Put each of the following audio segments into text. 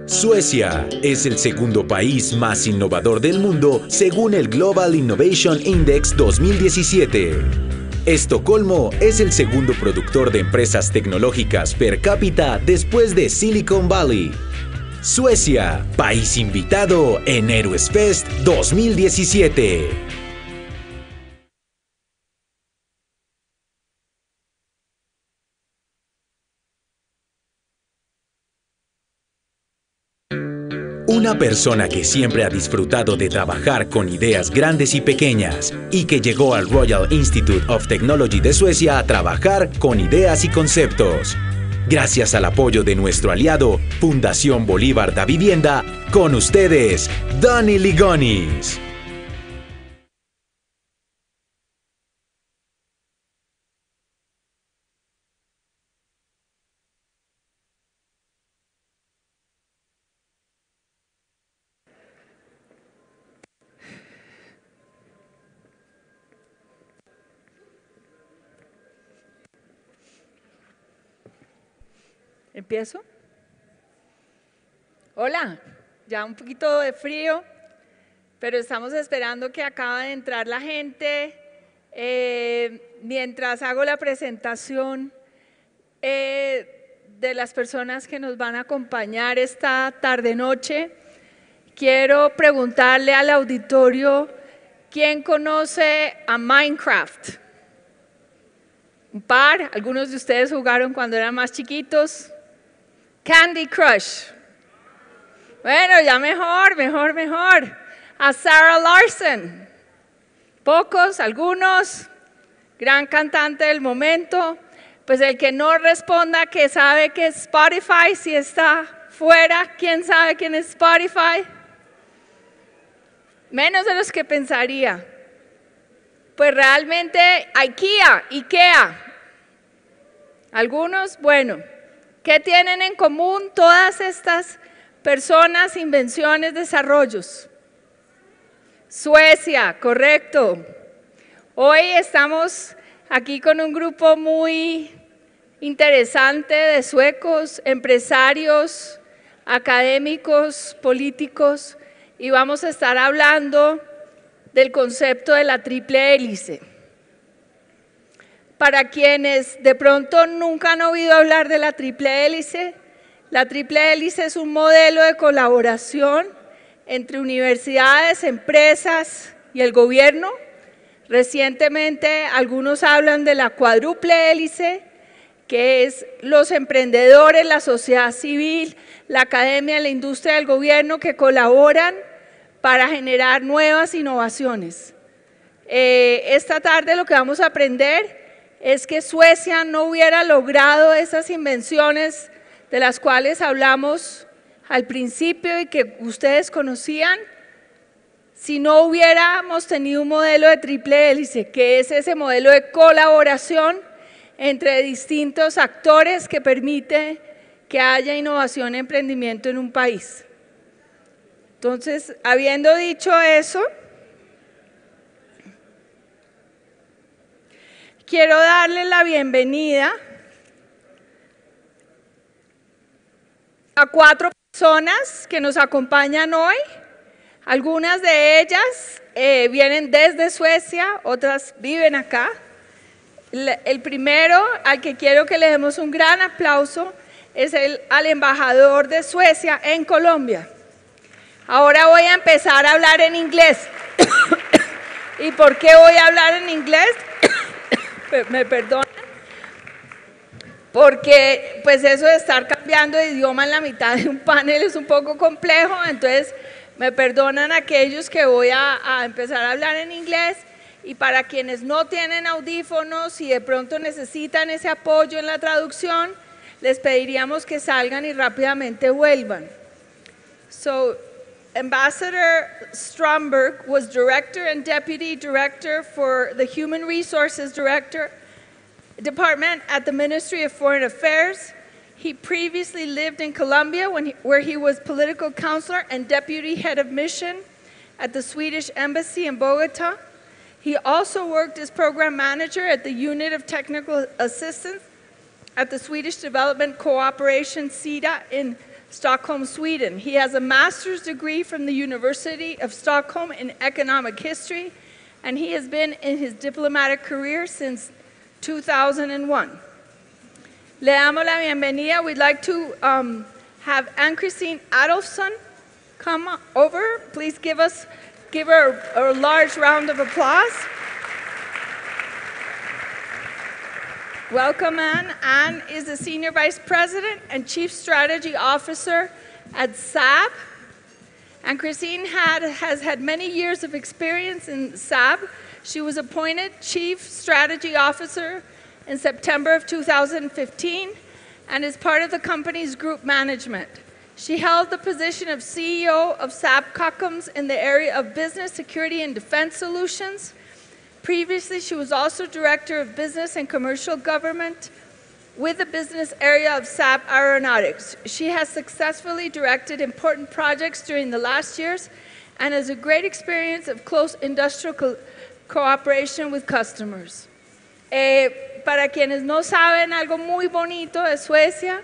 Suecia es el segundo país más innovador del mundo según el Global Innovation Index 2017. Estocolmo es el segundo productor de empresas tecnológicas per cápita después de Silicon Valley. Suecia, país invitado en HÉROES FEST 2017. Una persona que siempre ha disfrutado de trabajar con ideas grandes y pequeñas y que llegó al Royal Institute of Technology de Suecia a trabajar con ideas y conceptos. Gracias al apoyo de nuestro aliado, Fundación Bolívar da Vivienda, con ustedes, Donny Ligonis. ¿Empiezo? Hola, ya un poquito de frío, pero estamos esperando que acabe de entrar la gente. Mientras hago la presentación de las personas que nos van a acompañar esta tarde-noche, quiero preguntarle al auditorio, ¿quién conoce a Minecraft? Un par, algunos de ustedes jugaron cuando eran más chiquitos. Candy Crush. Bueno, ya mejor. A Sarah Larson. Pocos, algunos. Gran cantante del momento. Pues el que no responda que sabe que es Spotify, si está fuera, ¿quién sabe quién es Spotify? Menos de los que pensaría. Pues realmente IKEA. Algunos, bueno. ¿Qué tienen en común todas estas personas, invenciones, desarrollos? Suecia, correcto. Hoy estamos aquí con un grupo muy interesante de suecos, empresarios, académicos, políticos, y vamos a estar hablando del concepto de la triple hélice. Para quienes de pronto nunca han oído hablar de la triple hélice es un modelo de colaboración entre universidades, empresas y el gobierno. Recientemente algunos hablan de la cuádruple hélice, que es los emprendedores, la sociedad civil, la academia, la industria y el gobierno que colaboran para generar nuevas innovaciones. Esta tarde lo que vamos a aprender es que Suecia no hubiera logrado esas invenciones de las cuales hablamos al principio y que ustedes conocían si no hubiéramos tenido un modelo de triple hélice, que es ese modelo de colaboración entre distintos actores que permite que haya innovación y emprendimiento en un país. Entonces, habiendo dicho eso, quiero darle la bienvenida a 4 personas que nos acompañan hoy. Algunas de ellas vienen desde Suecia, otras viven acá. El primero, al que quiero que le demos un gran aplauso, es al embajador de Suecia en Colombia. Ahora voy a empezar a hablar en inglés. ¿Y por qué voy a hablar en inglés? Me perdonan, porque pues eso de estar cambiando de idioma en la mitad de un panel es un poco complejo, entonces me perdonan aquellos que voy a empezar a hablar en inglés, y para quienes no tienen audífonos y de pronto necesitan ese apoyo en la traducción, les pediríamos que salgan y rápidamente vuelvan. So, Ambassador Stromberg was Director and Deputy Director for the Human Resources Department at the Ministry of Foreign Affairs. He previously lived in Colombia where he was political counselor and deputy head of mission at the Swedish Embassy in Bogota. He also worked as program manager at the Unit of Technical Assistance at the Swedish Development Cooperation, SIDA, in Stockholm, Sweden. He has a master's degree from the University of Stockholm in economic history, and he has been in his diplomatic career since 2001. Le damos la bienvenida. We'd like to have Ann-Christine Adolfsson come over. Please give her a large round of applause. Welcome, Ann. Ann is the Senior Vice President and Chief Strategy Officer at SAB. And Christine has had many years of experience in SAB. She was appointed Chief Strategy Officer in September of 2015 and is part of the company's group management. She held the position of CEO of SAB Kockums in the area of business, security, and defense solutions. Previously, she was also Director of Business and Commercial Government with the business area of SAB Aeronautics. She has successfully directed important projects during the last years and has a great experience of close industrial cooperation with customers. Para quienes no saben, algo muy bonito de Suecia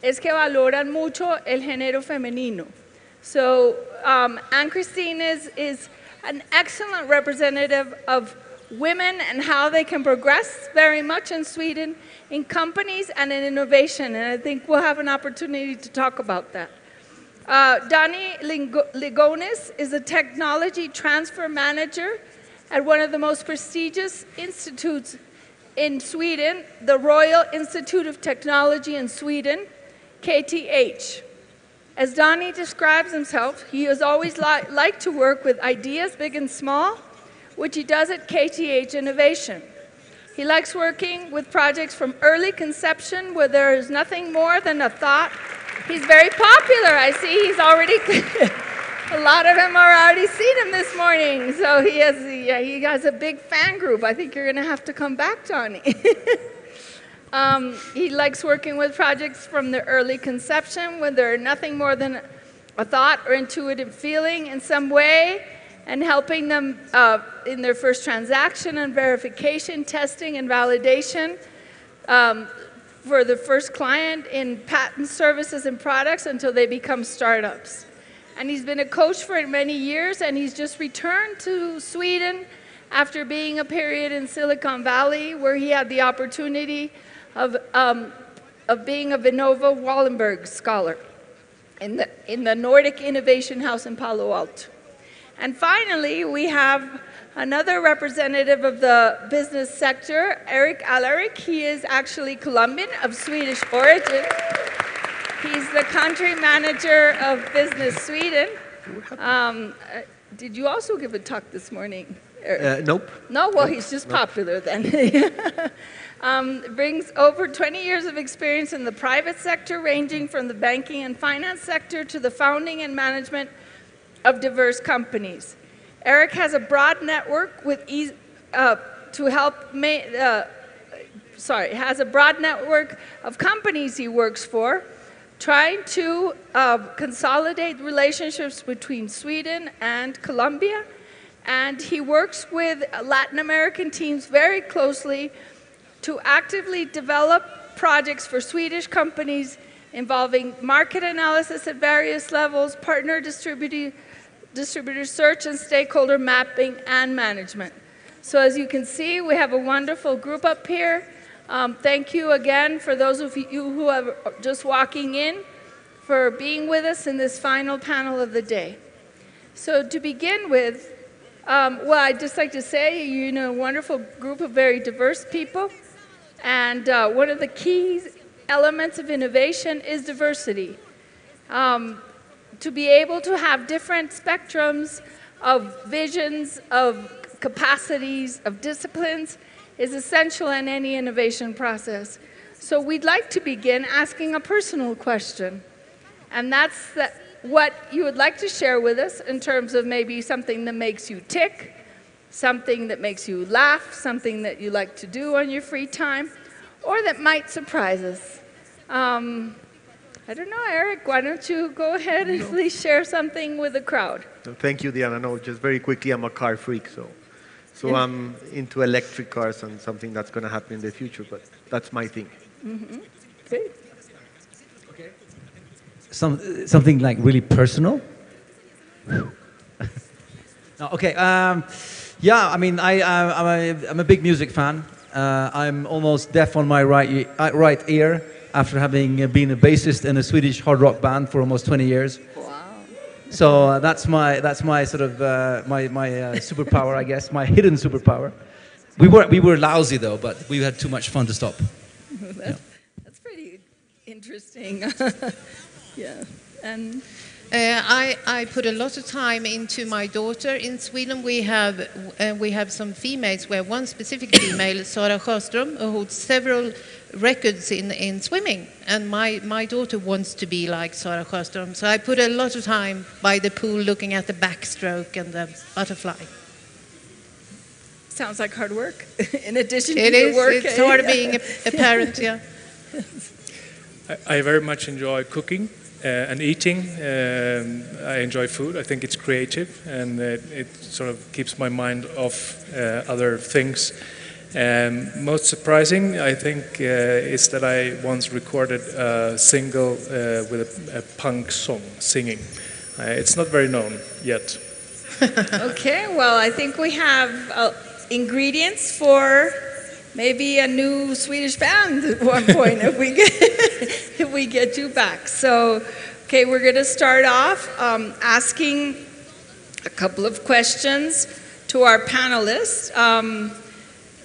es que valoran mucho el género femenino. So Ann-Christine is an excellent representative of women and how they can progress very much in Sweden in companies and in innovation, and I think we'll have an opportunity to talk about that. Dani Ligonis is a technology transfer manager at one of the most prestigious institutes in Sweden, the Royal Institute of Technology in Sweden, KTH. As Dani describes himself, he has always liked to work with ideas, big and small, which he does at KTH Innovation. He likes working with projects from early conception where there is nothing more than a thought. He's very popular. I see he's already, a lot of them are already seen him this morning. So he has a big fan group. I think you're going to have to come back, Johnny. He likes working with projects from the early conception when there are nothing more than a thought or intuitive feeling in some way, and helping them in their first transaction and verification, testing and validation for the first client in patent services and products until they become startups. And he's been a coach for many years, and he's just returned to Sweden after being a period in Silicon Valley where he had the opportunity of being a Vinnova Wallenberg Scholar in the Nordic Innovation House in Palo Alto. And finally, we have another representative of the business sector, Erik Alarik. He is actually Colombian of Swedish origin. He's the country manager of Business Sweden. Did you also give a talk this morning, Erik? Nope. No? Well, he's just popular then. Brings over 20 years of experience in the private sector, ranging from the banking and finance sector to the founding and management of diverse companies. Erik has a broad network has a broad network of companies he works for, trying to consolidate relationships between Sweden and Colombia, and he works with Latin American teams very closely to actively develop projects for Swedish companies involving market analysis at various levels, partner distributor search, and stakeholder mapping and management. So as you can see, we have a wonderful group up here. Thank you again for those of you who are just walking in for being with us in this final panel of the day. So to begin with, well, I'd just like to say, you know, a wonderful group of very diverse people, and one of the key elements of innovation is diversity. To be able to have different spectrums of visions, of capacities, of disciplines is essential in any innovation process. So we'd like to begin asking a personal question, and that's what you would like to share with us in terms of maybe something that makes you tick, something that makes you laugh, something that you like to do on your free time, or that might surprise us. I don't know, Erik, why don't you go ahead and please share something with the crowd? No, thank you, Diana. No, just very quickly, I'm a car freak, so I'm into electric cars and something that's going to happen in the future, but that's my thing. Mm-hmm. Great. Okay. something like really personal? No, okay. Yeah, I mean, I'm a big music fan. I'm almost deaf on my right ear after having been a bassist in a Swedish hard rock band for almost 20 years. Wow. So that's my sort of my superpower, I guess, my hidden superpower. We were lousy though, but we had too much fun to stop. That's pretty interesting. Yeah, and I put a lot of time into my daughter. In Sweden, we have some females. Where one specific female, Sara Sjöström, who holds several records in swimming, and my daughter wants to be like Sara Sjöström. So I put a lot of time by the pool, looking at the backstroke and the butterfly. sounds like hard work. In addition to the work, it's hard being a parent. Yeah. I very much enjoy cooking and eating. I enjoy food. I think it's creative, and it sort of keeps my mind off other things. Most surprising, I think, is that I once recorded a single with a punk song, singing. It's not very known yet. Okay, well, I think we have ingredients for maybe a new Swedish band at one point if we get you back. So, okay, we're going to start off asking a couple of questions to our panelists.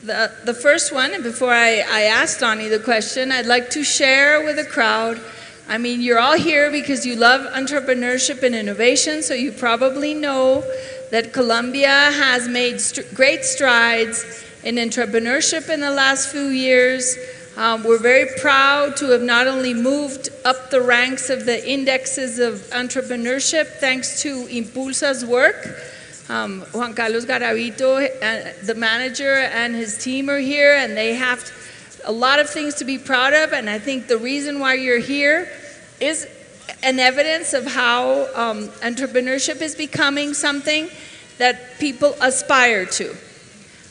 The first one, and before I ask Donnie the question, I'd like to share with the crowd. I mean, you're all here because you love entrepreneurship and innovation, so you probably know that Colombia has made great strides in entrepreneurship in the last few years. We're very proud to have not only moved up the ranks of the indexes of entrepreneurship thanks to iNNpulsa's work. Juan Carlos Garavito, the manager, and his team are here, and they have a lot of things to be proud of, and I think the reason why you're here is an evidence of how entrepreneurship is becoming something that people aspire to.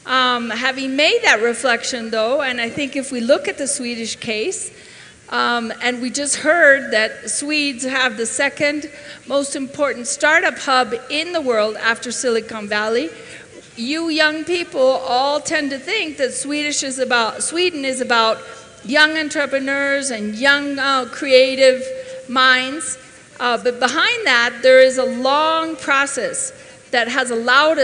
Having made that reflection, though, and I think if we look at the Swedish case, and we just heard that Swedes have the second most important startup hub in the world after Silicon Valley. You young people all tend to think that Sweden is about young entrepreneurs and young creative minds. But behind that, there is a long process that has allowed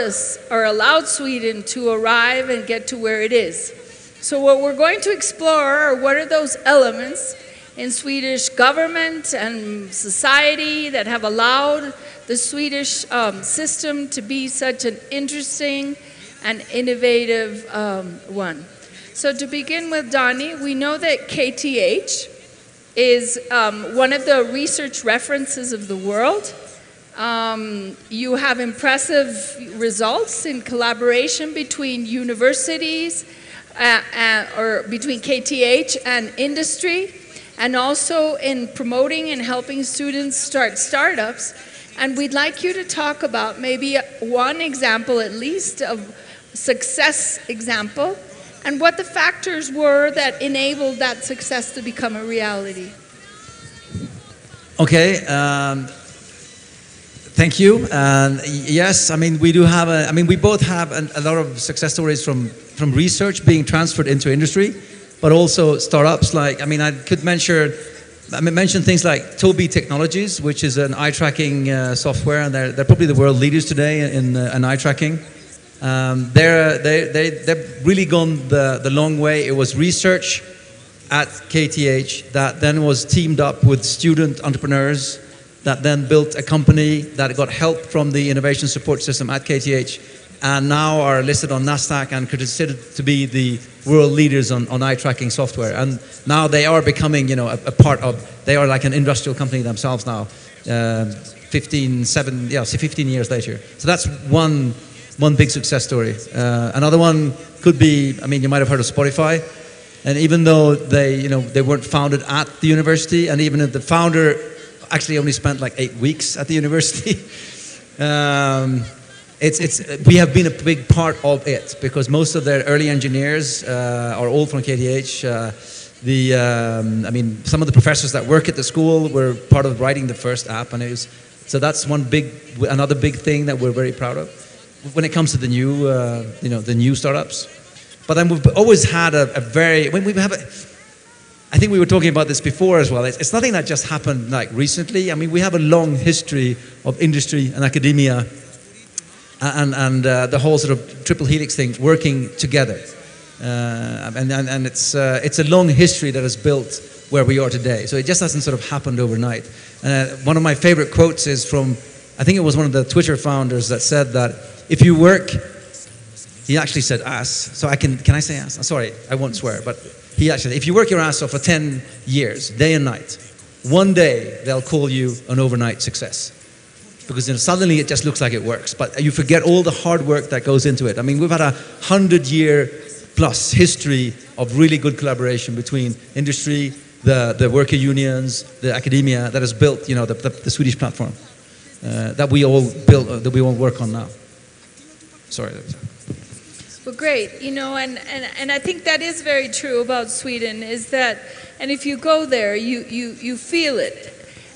Sweden to arrive and get to where it is. So what we're going to explore are what are those elements in Swedish government and society that have allowed the Swedish system to be such an interesting and innovative one. So to begin with, Donnie, we know that KTH is one of the research references of the world. You have impressive results in collaboration between universities or between KTH and industry, and also in promoting and helping students start startups. And we'd like you to talk about maybe one example at least of success example and what the factors were that enabled that success to become a reality. Okay, thank you. Yes, I mean we both have a lot of success stories from research being transferred into industry, but also startups like, I could mention things like Tobii Technologies, which is an eye tracking software, and they're probably the world leaders today in eye tracking. They've really gone the long way. It was research at KTH that then was teamed up with student entrepreneurs that then built a company that got help from the innovation support system at KTH, and now are listed on NASDAQ and considered to be the world leaders on eye tracking software. And now they are becoming, a part of, they are like an industrial company themselves now, 15 years later. So that's one big success story. Another one could be, you might have heard of Spotify. And even though they weren't founded at the university, and even if the founder actually only spent like 8 weeks at the university, we have been a big part of it because most of their early engineers are all from KTH. I mean, some of the professors that work at the school were part of writing the first app, and so that's another big thing that we're very proud of when it comes to the new, the new startups. But then we've always had I think we were talking about this before as well. It's nothing that just happened like recently. I mean, we have a long history of industry and academia and the whole sort of triple helix thing working together. And it's a long history that has built where we are today. So it just hasn't sort of happened overnight. One of my favorite quotes is from, I think it was one of the Twitter founders that said that if you work, he actually said ass. So can I say ass? Sorry, I won't swear, but he actually, if you work your ass off for 10 years, day and night, one day they'll call you an overnight success. Because suddenly it just looks like it works, but you forget all the hard work that goes into it. I mean, we've had 100-year plus history of really good collaboration between industry, the worker unions, the academia that has built, the Swedish platform that we all built, that we all work on now. Sorry. Well, great. And I think that is very true about Sweden, is that, and if you go there, you feel it,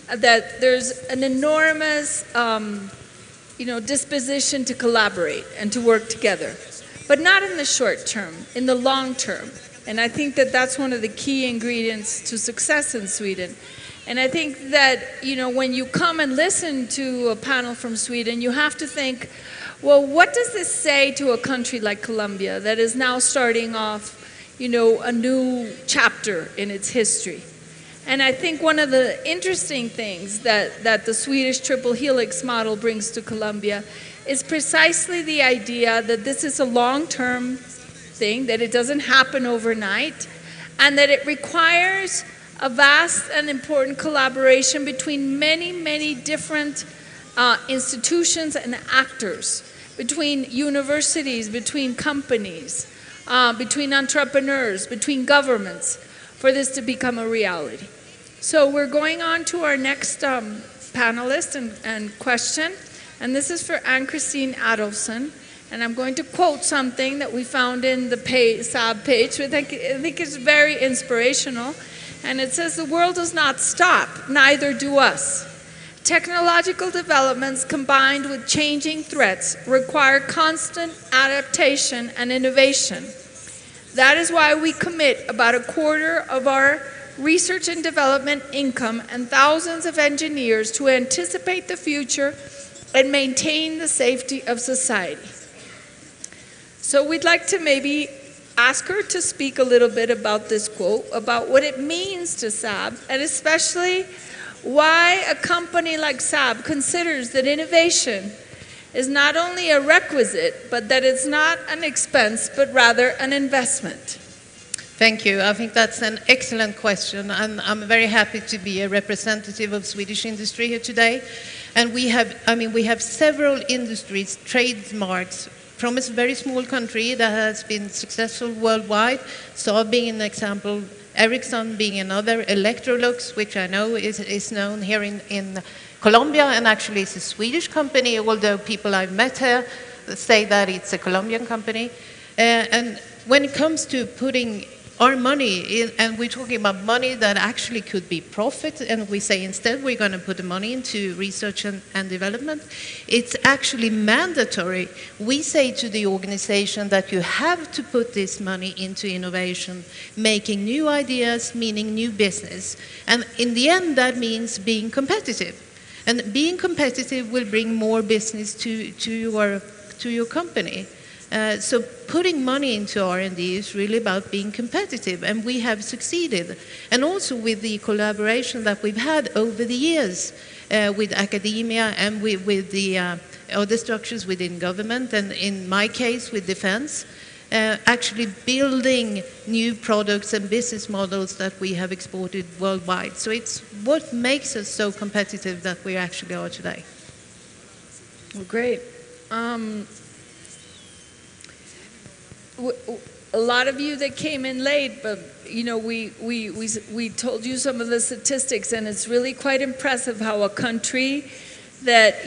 that there's an enormous, disposition to collaborate and to work together, but not in the short term, in the long term. And I think that that's one of the key ingredients to success in Sweden. And I think that, when you come and listen to a panel from Sweden, you have to think, well, what does this say to a country like Colombia that is now starting off, a new chapter in its history? And I think one of the interesting things that the Swedish triple helix model brings to Colombia is precisely the idea that this is a long-term thing, that it doesn't happen overnight, and that it requires a vast and important collaboration between many, many different institutions and actors, between universities, between companies, between entrepreneurs, between governments, for this to become a reality. So we're going on to our next panelist and question, and this is for Ann-Christine Adolfsson, and I'm going to quote something that we found in the Saab page, which I think is very inspirational, and it says, "The world does not stop, neither do us. Technological developments combined with changing threats require constant adaptation and innovation. That is why we commit about a quarter of our research and development income and thousands of engineers to anticipate the future and maintain the safety of society." So we'd like to maybe ask her to speak a little bit about this quote, about what it means to Saab, and especially why a company like Saab considers that innovation is not only a requisite, but that it's not an expense, but rather an investment. Thank you. I think that's an excellent question, and I'm very happy to be a representative of Swedish industry here today. And we have several industries, trademarks, from a very small country that has been successful worldwide, Saab being an example, Ericsson being another, Electrolux, which I know is known here in Colombia, and actually it's a Swedish company, although people I've met here say that it's a Colombian company. And when it comes to putting our money in, and we're talking about money that actually could be profit, and we say instead we're going to put the money into research and development, it's actually mandatory. We say to the organization that you have to put this money into innovation, making new ideas, meaning new business. And in the end, that means being competitive. And being competitive will bring more business to your company. So putting money into R&D is really about being competitive, and we have succeeded. And also with the collaboration that we've had over the years with academia and with the other structures within government, and in my case with defense, actually building new products and business models that we have exported worldwide. So it's what makes us so competitive that we actually are today. Well, great. A lot of you that came in late, but we told you some of the statistics, and it's really quite impressive how a country that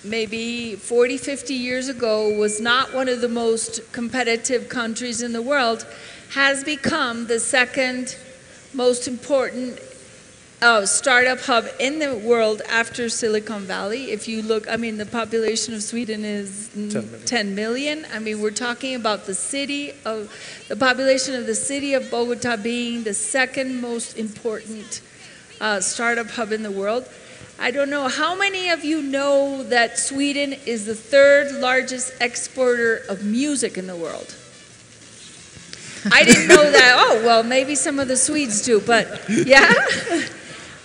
maybe 40, 50 years ago was not one of the most competitive countries in the world has become the second most important startup hub in the world after Silicon Valley. If you look, I mean, the population of Sweden is 10 million. I mean, we're talking about the population of the city of Bogota being the second most important startup hub in the world. I don't know, how many of you know that Sweden is the third largest exporter of music in the world? I didn't know that. Oh, well, maybe some of the Swedes do, but yeah.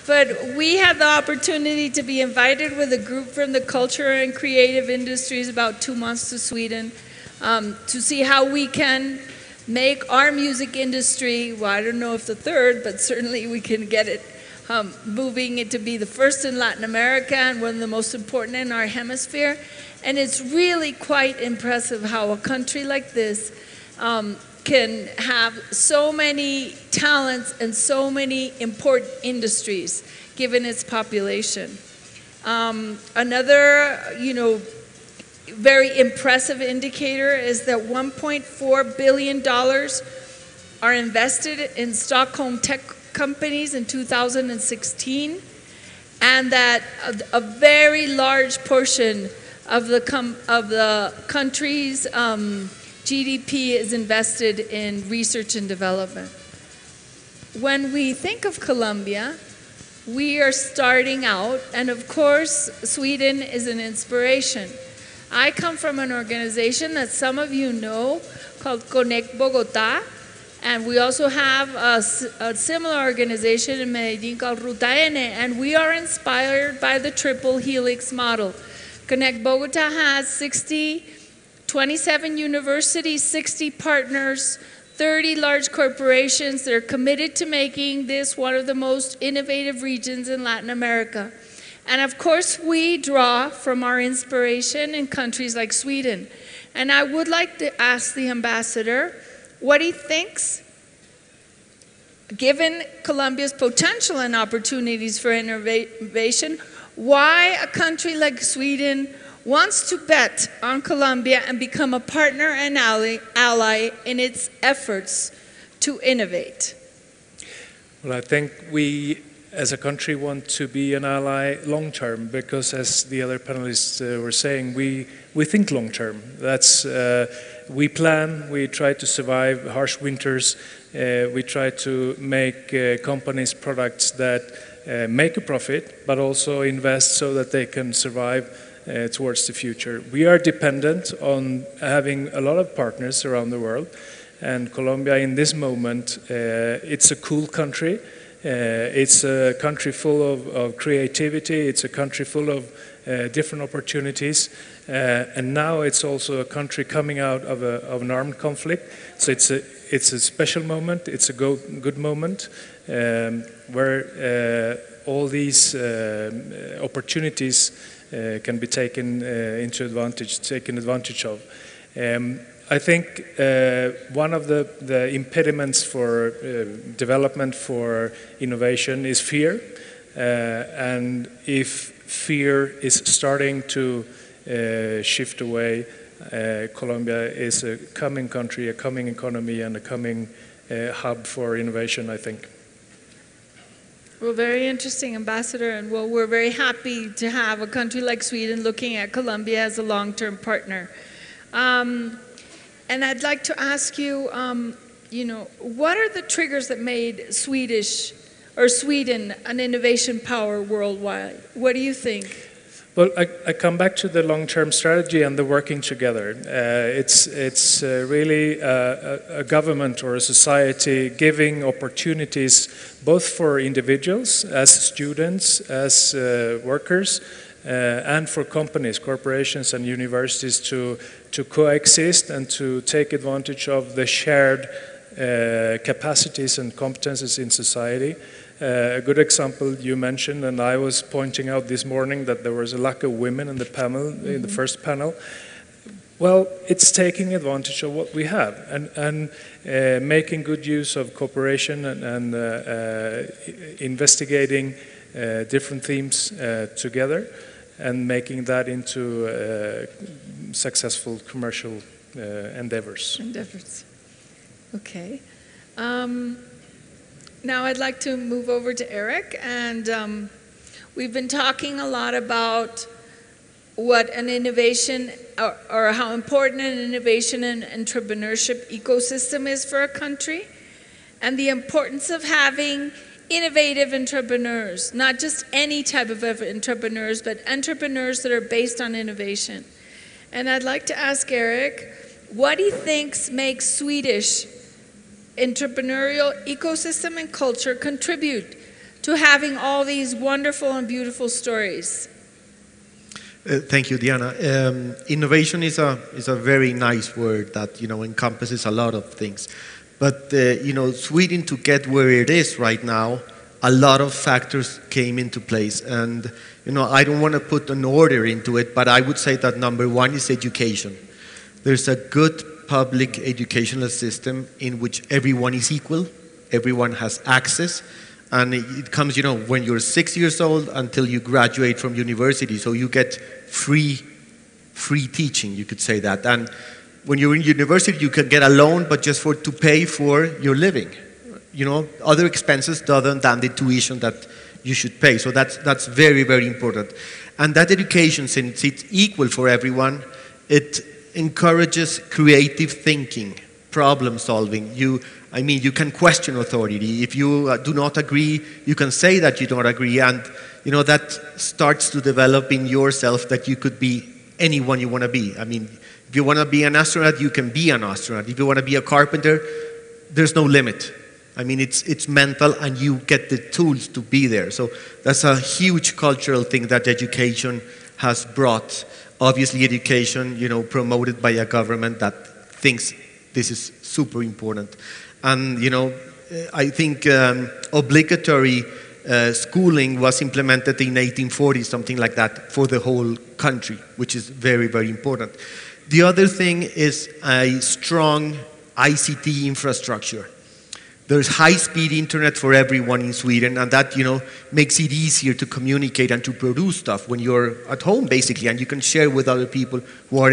But we had the opportunity to be invited with a group from the culture and creative industries about 2 months to Sweden to see how we can make our music industry, well, I don't know if the third, but certainly we can get it moving it to be the first in Latin America and one of the most important in our hemisphere. And it's really quite impressive how a country like this can have so many talents and so many important industries given its population. Another, very impressive indicator is that $1.4 billion are invested in Stockholm tech companies in 2016, and that a very large portion of the country's GDP is invested in research and development. When we think of Colombia, we are starting out, and of course, Sweden is an inspiration. I come from an organization that some of you know called Connect Bogotá, and we also have a similar organization in Medellin called Ruta N, and we are inspired by the triple helix model. Connect Bogotá has 27 universities, 60 partners, 30 large corporations that are committed to making this one of the most innovative regions in Latin America. And of course, we draw from our inspiration in countries like Sweden. And I would like to ask the ambassador what he thinks, given Colombia's potential and opportunities for innovation, why a country like Sweden wants to bet on Colombia and become a partner and ally in its efforts to innovate. Well, I think we as a country want to be an ally long term, because as the other panelists were saying, we think long term. That's we plan, we try to survive harsh winters, we try to make companies products that make a profit, but also invest so that they can survive towards the future. We are dependent on having a lot of partners around the world, and Colombia in this moment, it's a cool country. It's a country full of creativity, it's a country full of different opportunities, and now it's also a country coming out of an armed conflict. So it's a special moment, it's a good moment, where all these opportunities can be taken advantage of. I think one of the impediments for development, for innovation, is fear. And if fear is starting to shift away, Colombia is a coming country, a coming economy, and a coming hub for innovation, I think. Well, very interesting, Ambassador, and well, we're very happy to have a country like Sweden looking at Colombia as a long-term partner. And I'd like to ask you, what are the triggers that made Sweden an innovation power worldwide? What do you think? Well, I come back to the long-term strategy and the working together. It's really a government or a society giving opportunities both for individuals, as students, as workers, and for companies, corporations and universities to coexist and to take advantage of the shared capacities and competences in society. A good example you mentioned, and I was pointing out this morning that there was a lack of women in the panel, in the first panel. Well, it's taking advantage of what we have and making good use of cooperation and investigating different themes together and making that into successful commercial endeavors. Okay. Now I'd like to move over to Eric, and we've been talking a lot about what an innovation or how important an innovation and entrepreneurship ecosystem is for a country, and the importance of having innovative entrepreneurs, not just any type of entrepreneurs, but entrepreneurs that are based on innovation. And I'd like to ask Eric what he thinks makes Swedish entrepreneurial ecosystem and culture contribute to having all these wonderful and beautiful stories. Thank you, Diana. Innovation is a very nice word that encompasses a lot of things. But Sweden, to get where it is right now, a lot of factors came into place, and I don't want to put an order into it, but I would say that number one is education. There's a good public educational system in which everyone is equal, everyone has access, and it comes, when you're 6 years old until you graduate from university, so you get free teaching, you could say that. And when you're in university, you can get a loan, but just to pay for your living. Other expenses other than the tuition that you should pay. So that's very, very important. And that education, since it's equal for everyone, it encourages creative thinking, problem solving. You can question authority. If you do not agree, you can say that you don't agree, and that starts to develop in yourself that you could be anyone you want to be. If you want to be an astronaut, you can be an astronaut. If you want to be a carpenter, there's no limit. It's mental, and you get the tools to be there. So that's a huge cultural thing that education has brought. Obviously, education, promoted by a government that thinks this is super important. And, I think obligatory schooling was implemented in 1840, something like that, for the whole country, which is very, very important. The other thing is a strong ICT infrastructure. There's high-speed internet for everyone in Sweden, and that, makes it easier to communicate and to produce stuff when you're at home, basically, and you can share with other people who are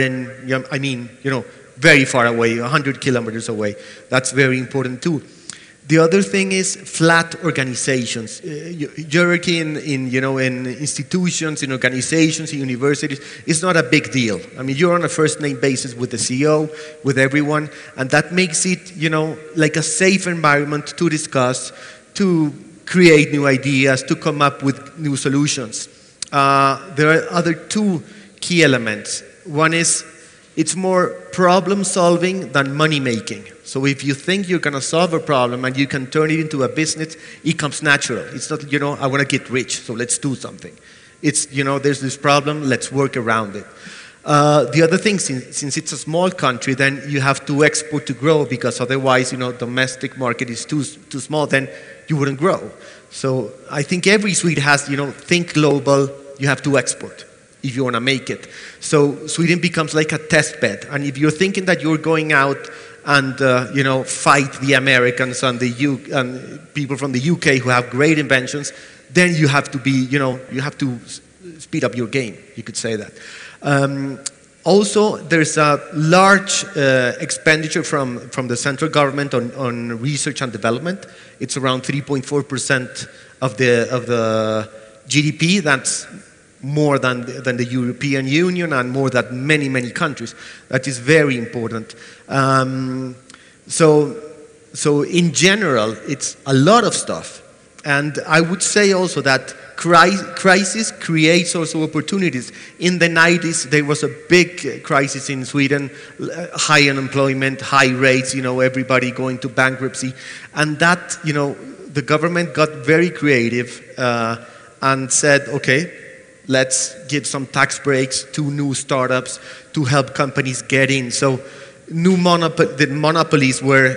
very far away, 100 kilometers away. That's very important too. The other thing is flat organizations. Hierarchy in institutions, in organizations, in universities, is not a big deal. You're on a first-name basis with the CEO, with everyone, and that makes it, like a safe environment to discuss, to create new ideas, to come up with new solutions. There are other two key elements. One is, it's more problem solving than money making. So if you think you're going to solve a problem and you can turn it into a business, it comes natural. It's not, I want to get rich, so let's do something. It's, there's this problem, let's work around it. The other thing, since it's a small country, then you have to export to grow, because otherwise, domestic market is too small, then you wouldn't grow. So I think every Swede has, think global, you have to export if you want to make it. So Sweden becomes like a test bed. And if you're thinking that you're going out and fight the Americans and and people from the UK who have great inventions, then you have to be, you have to speed up your game, you could say that. Also, there's a large expenditure from the central government on research and development. It's around 3.4% of the GDP. That's more than the European Union and more than many, many countries. That is very important. So in general, it's a lot of stuff. And I would say also that crisis creates also opportunities. In the 90s, there was a big crisis in Sweden, high unemployment, high rates, everybody going to bankruptcy. And that, the government got very creative and said, okay, let's give some tax breaks to new startups to help companies get in. So the monopolies were,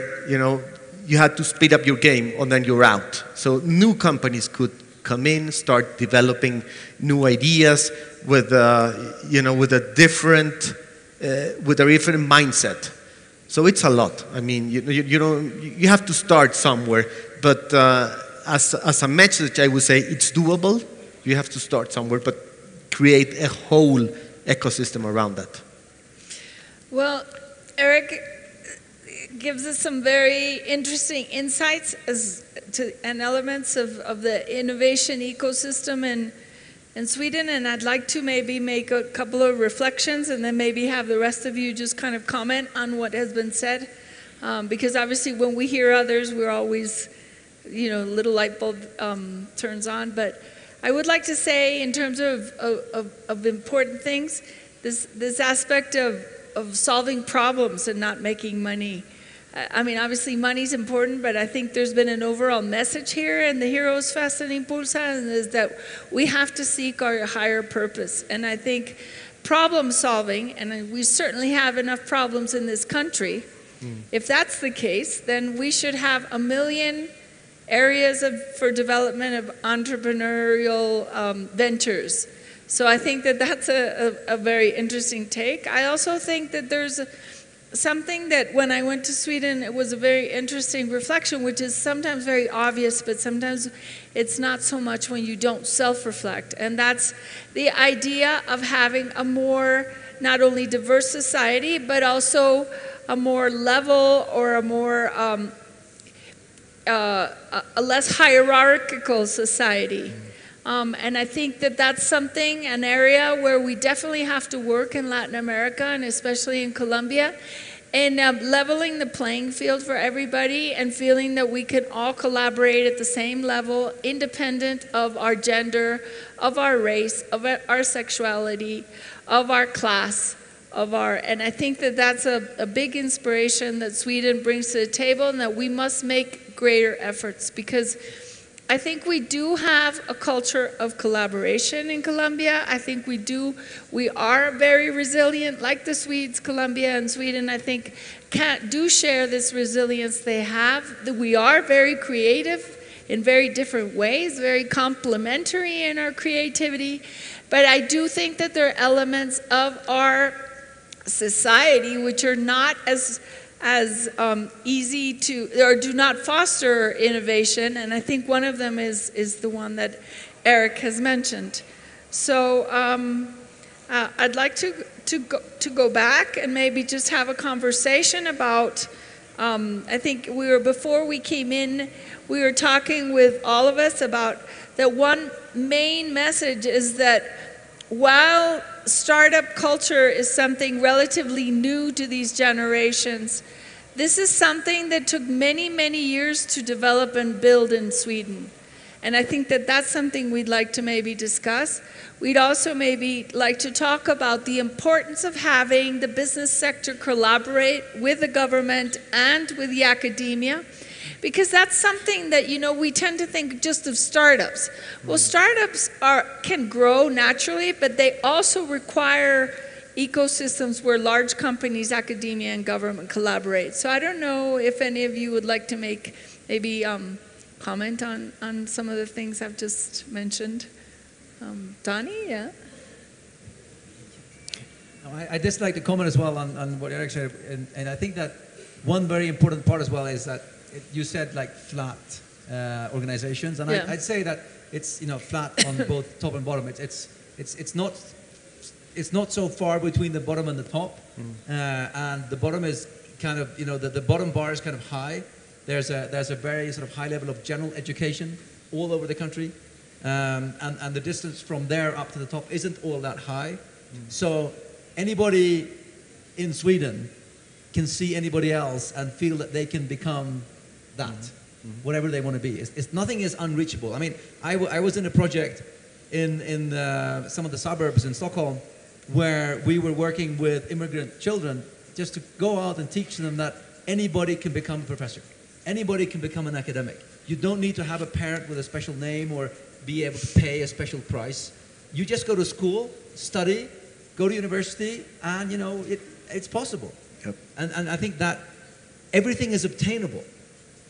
you had to speed up your game and then you're out. So new companies could come in, start developing new ideas with a different mindset. So it's a lot. You have to start somewhere. But as a message, I would say it's doable. You have to start somewhere, but create a whole ecosystem around that. Well, Eric, gives us some very interesting insights and elements of the innovation ecosystem in Sweden, and I'd like to maybe make a couple of reflections and then maybe have the rest of you just kind of comment on what has been said, because obviously when we hear others, we're always, you know, little light bulb turns on. But I would like to say, in terms of important things, this aspect of solving problems and not making money. I mean, obviously money's important, but I think there's been an overall message here in the HÉROES FEST and iNNpulsa, and is that we have to seek our higher purpose. And I think problem solving, and we certainly have enough problems in this country, if that's the case, then we should have 1 million areas for development of entrepreneurial ventures. So I think that that's a very interesting take. I also think that there's something that when I went to Sweden, it was a very interesting reflection, which is sometimes very obvious, but sometimes it's not so much when you don't self-reflect. And that's the idea of having a more, not only diverse society, but also a more level or a more, a less hierarchical society. And I think that that's something, an area where we definitely have to work in Latin America, and especially in Colombia, in leveling the playing field for everybody and feeling that we can all collaborate at the same level, independent of our gender, of our race, of our sexuality, of our class, and I think that that's a big inspiration that Sweden brings to the table, and that we must make greater efforts, because I think we do have a culture of collaboration in Colombia. I think we are very resilient, like the Swedes. Colombia and Sweden, I think, do share this resilience they have. That we are very creative in very different ways, very complementary in our creativity. But I do think that there are elements of our society which are not as easy to, or do not foster innovation, and I think one of them is the one that Eric has mentioned. So I'd like to go back and maybe just have a conversation about, I think before we came in, we were talking with all of us about that one main message is that while startup culture is something relatively new to these generations, this is something that took many, many years to develop and build in Sweden. And I think that that's something we'd like to maybe discuss. We'd also maybe like to talk about the importance of having the business sector collaborate with the government and with the academia, because that's something that, you know, we tend to think just of startups. Well, startups can grow naturally, but they also require ecosystems where large companies, academia, and government collaborate. So I don't know if any of you would like to make maybe comment on some of the things I've just mentioned. Donnie, yeah? I'd just like to comment as well on what Eric said, and I think that one very important part as well is that you said like flat organizations, and yeah. I'd say that it's, you know, flat on both top and bottom. It's not so far between the bottom and the top, and the bottom is kind of, you know, the bottom bar is kind of high. There's a very sort of high level of general education all over the country, and the distance from there up to the top isn't all that high. So anybody in Sweden can see anybody else and feel that they can become that, whatever they want to be. Nothing is unreachable. I mean, I was in a project in some of the suburbs in Stockholm where we were working with immigrant children just to go out and teach them that anybody can become a professor. Anybody can become an academic. You don't need to have a parent with a special name or be able to pay a special price. You just go to school, study, go to university, and, you know, it's possible. Yep. And I think that everything is obtainable.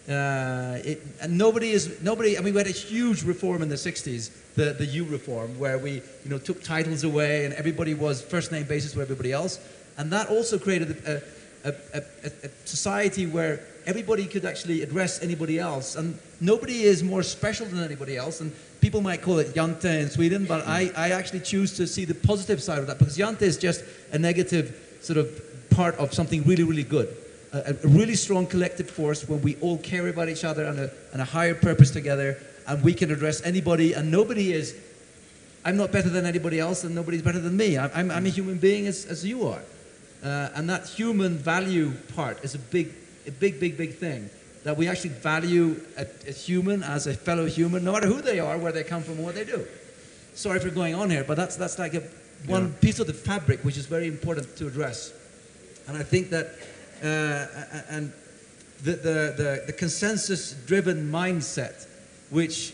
And nobody, I mean, we had a huge reform in the 60s, the U reform, where we, you know, took titles away and everybody was first name basis for everybody else. And that also created a society where everybody could actually address anybody else. And nobody is more special than anybody else. And people might call it Jante in Sweden, but I actually choose to see the positive side of that, because Jante is just a negative sort of part of something really, really good. a really strong collective force where we all care about each other and a higher purpose together, and we can address anybody, and nobody is, I'm not better than anybody else and nobody's better than me. I'm a human being as you are. And that human value part is a big thing. That we actually value a human as a fellow human, no matter who they are, where they come from, and what they do. Sorry for going on here, but that's like one piece of the fabric which is very important to address. And I think that and the consensus-driven mindset, which,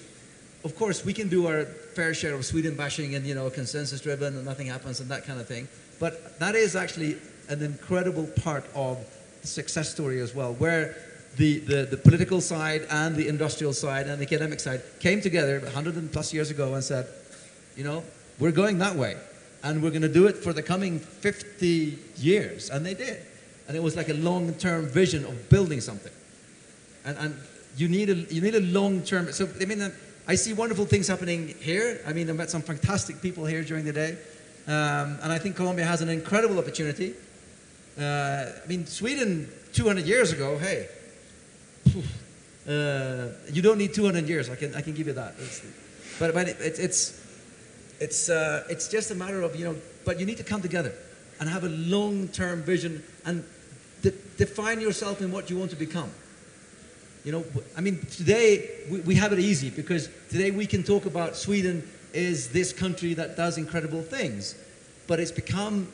of course, we can do our fair share of Sweden bashing and, you know, consensus-driven and nothing happens and that kind of thing. But that is actually an incredible part of the success story as well, where the political side and the industrial side and the academic side came together 100+ years ago and said, you know, we're going that way, and we're going to do it for the coming 50 years, and they did. And it was like a long-term vision of building something. And you need a long-term. So I mean, I see wonderful things happening here. I mean, I met some fantastic people here during the day, and I think Colombia has an incredible opportunity. I mean, Sweden 200 years ago, hey, you don't need 200 years. I can give you that. But it's just a matter of, you know. But you need to come together and have a long-term vision and define yourself in what you want to become. You know, I mean, today we have it easy because today we can talk about Sweden is this country that does incredible things, but it's become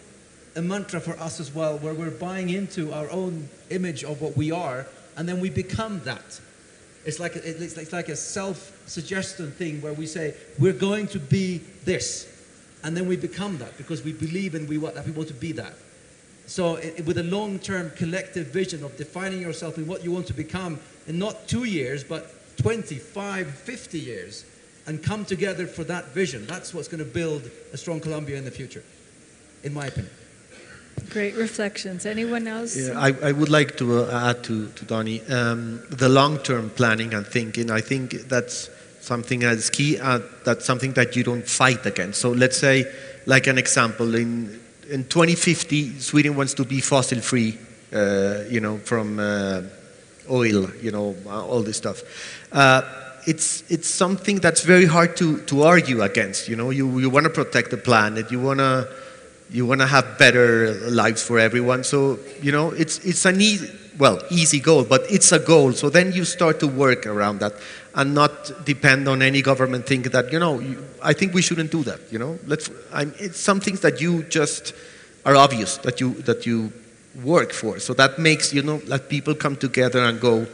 a mantra for us as well, where we're buying into our own image of what we are, and then we become that. It's like a self-suggestion thing where we say we're going to be this, and then we become that because we believe and we want to be that. So with a long-term collective vision of defining yourself in what you want to become in not 2 years, but 25, 50 years, and come together for that vision. That's what's going to build a strong Colombia in the future, in my opinion. Great reflections. Anyone else? Yeah, I would like to add to Donnie, the long-term planning and thinking. I think that's something that's key. That's something that you don't fight against. So let's say, like an example, in 2050, Sweden wants to be fossil-free, you know, from oil, you know, all this stuff. It's something that's very hard to argue against. You know, you want to protect the planet. You want to have better lives for everyone. So, you know, it's an easy goal, but it's a goal. So then you start to work around that and not depend on any government thing that, you know, I think we shouldn't do that, you know. It's some things that you just are obvious that you work for. So that makes, you know, that people come together and go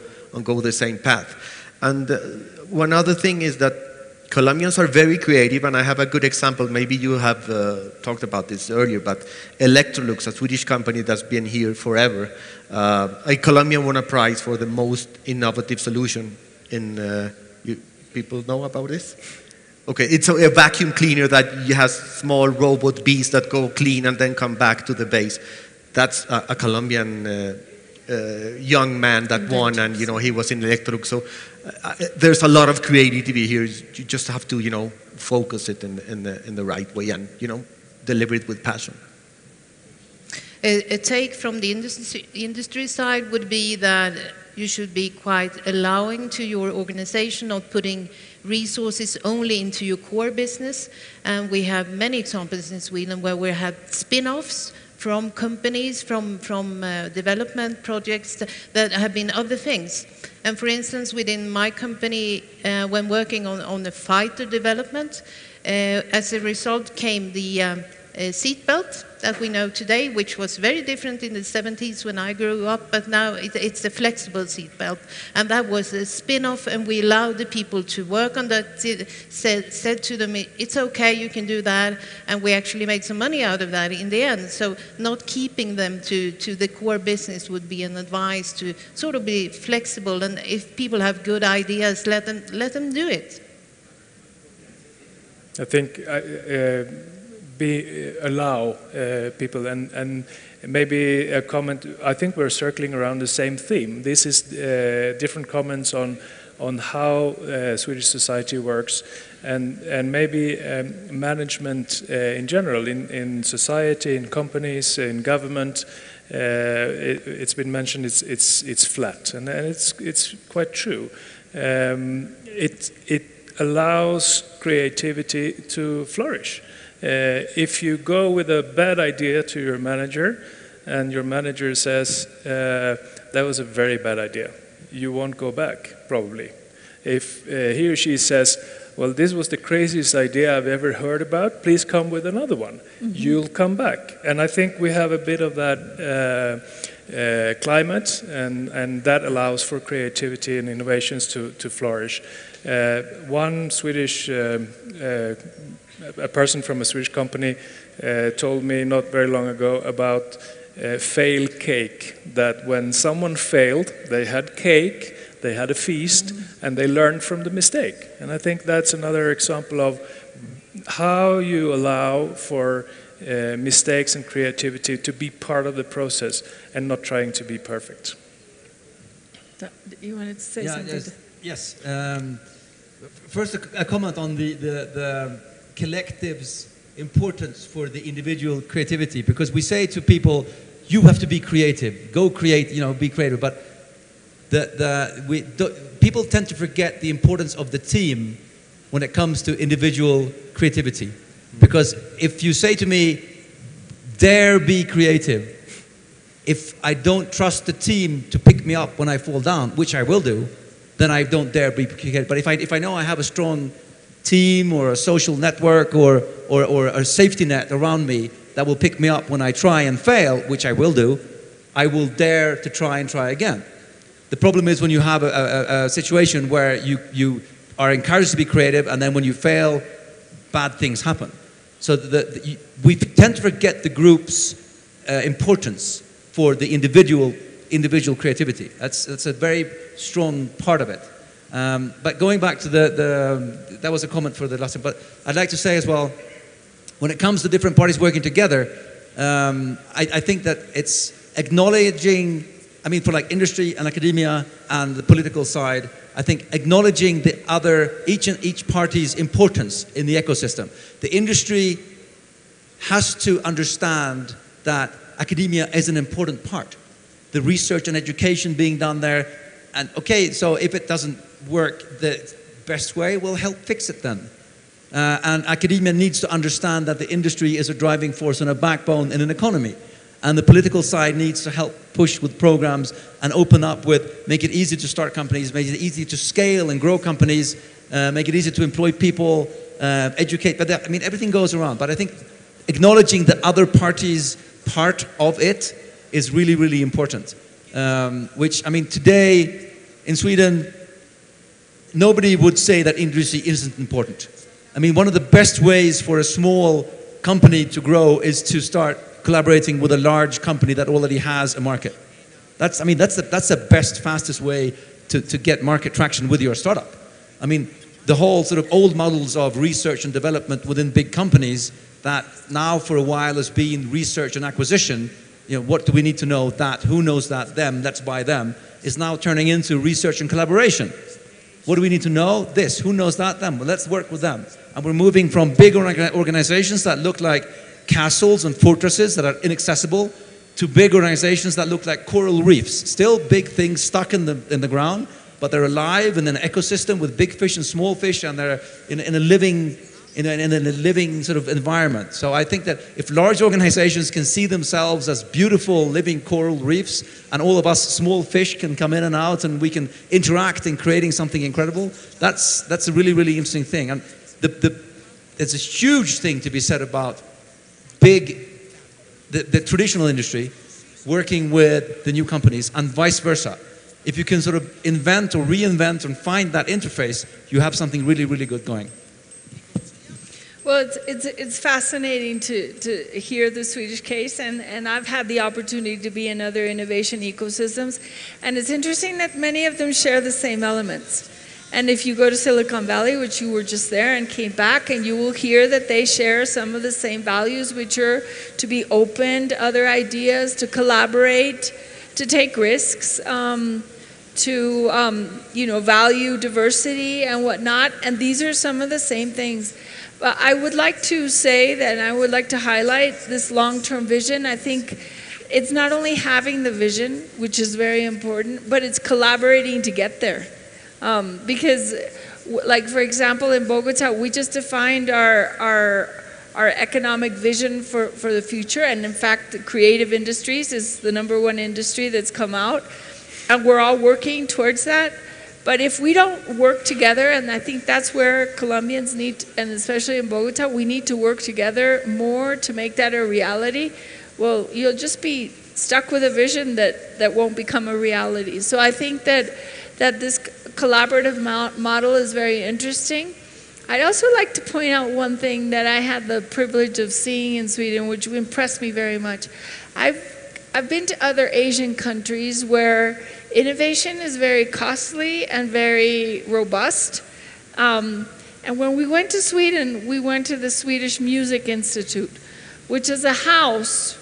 the same path. And one other thing is that Colombians are very creative, and I have a good example. Maybe you have talked about this earlier, but Electrolux, a Swedish company that's been here forever, a Colombian won a prize for the most innovative solution in, people know about this? Okay, it's a vacuum cleaner that has small robot bees that go clean and then come back to the base. That's a Colombian young man that won, and, you know, he was in Electrolux. So there's a lot of creativity here. You just have to, you know, focus it in the right way and, you know, deliver it with passion. A take from the industry side would be that you should be quite allowing to your organization, not putting resources only into your core business. And we have many examples in Sweden where we have spin-offs from companies, from development projects that have been other things. And for instance, within my company, when working on the fighter development, as a result came the seatbelt that we know today, which was very different in the 70s when I grew up, but now it's a flexible seatbelt. And that was a spin-off, and we allowed the people to work on that, said to them, it's okay, you can do that, and we actually made some money out of that in the end. So not keeping them to the core business would be an advice to sort of be flexible, and if people have good ideas, let them do it. I think allow people, and maybe a comment. I think we're circling around the same theme. This is different comments on on how Swedish society works, and maybe management in general, in society, in companies, in government. It's been mentioned it's flat, and it's quite true. It allows creativity to flourish. If you go with a bad idea to your manager, and your manager says, that was a very bad idea, you won't go back, probably. If he or she says, well, this was the craziest idea I've ever heard about, please come with another one, you'll come back. And I think we have a bit of that climate, and that allows for creativity and innovations to flourish. One Swedish, a person from a Swedish company told me not very long ago about fail cake, that when someone failed, they had cake, they had a feast, and they learned from the mistake. And I think that's another example of how you allow for mistakes and creativity to be part of the process and not trying to be perfect. You wanted to say something? Yes. First, a comment on the collective's importance for the individual creativity, because we say to people, you have to be creative, go create, be creative, but people tend to forget the importance of the team when it comes to individual creativity. Because if you say to me, dare be creative, if I don't trust the team to pick me up when I fall down, which I will do, then I don't dare be creative. But if I know I have a strong team or a social network or a safety net around me that will pick me up when I try and fail, which I will do, I will dare to try and try again. The problem is when you have a situation where you are encouraged to be creative, and then when you fail, bad things happen. So we tend to forget the group's importance for the individual creativity. That's a very strong part of it. But going back to that was a comment for the last time, but I'd like to say as well, when it comes to different parties working together, I think that it's acknowledging, for like industry and academia and the political side, I think acknowledging each party's importance in the ecosystem. The industry has to understand that academia is an important part. The research and education being done there, and okay, so if it doesn't work the best way, we'll help fix it then. And academia needs to understand that the industry is a driving force and a backbone in an economy. And the political side needs to help push with programs and open up with, make it easy to start companies, make it easy to scale and grow companies, make it easy to employ people, educate. But everything goes around. But I think acknowledging the other party's part of it is really, really important. Today in Sweden, nobody would say that industry isn't important. One of the best ways for a small company to grow is to start collaborating with a large company that already has a market. That's the best, fastest way to get market traction with your startup. The whole sort of old models of research and development within big companies that now for a while has been research and acquisition, what do we need to know that, who knows that, them, let's buy them, is now turning into research and collaboration. What do we need to know? This, who knows that, them, well, let's work with them. And we're moving from big organizations that look like castles and fortresses that are inaccessible to big organizations that look like coral reefs. Still big things stuck in the ground, but they're alive in an ecosystem with big fish and small fish, and they're in a living sort of environment. So I think that if large organizations can see themselves as beautiful living coral reefs, and all of us small fish can come in and out and we can interact in creating something incredible, that's a really, really interesting thing. And there's a huge thing to be said about the traditional industry working with the new companies and vice versa. If you can sort of invent or reinvent and find that interface, you have something really, really good going. Well, it's fascinating to hear the Swedish case, and I've had the opportunity to be in other innovation ecosystems, and it's interesting that many of them share the same elements. And if you go to Silicon Valley, which you were just there and came back, and you will hear that they share some of the same values, which are to be open to other ideas, to collaborate, to take risks. you know, value diversity and whatnot. And these are some of the same things. But I would like to say that, and I would like to highlight this long-term vision. I think it's not only having the vision, which is very important, but it's collaborating to get there. Because, like, for example, in Bogota, we just defined our economic vision for the future. And in fact, the creative industries is the #1 industry that's come out. And we're all working towards that. But if we don't work together, and I think that's where Colombians need, and especially in Bogota, we need to work together more to make that a reality, well, you'll just be stuck with a vision that won't become a reality. So I think that this collaborative model is very interesting. I'd also like to point out one thing that I had the privilege of seeing in Sweden, which impressed me very much. I've been to other Asian countries where innovation is very costly and very robust. And when we went to Sweden, we went to the Swedish Music Institute, which is a house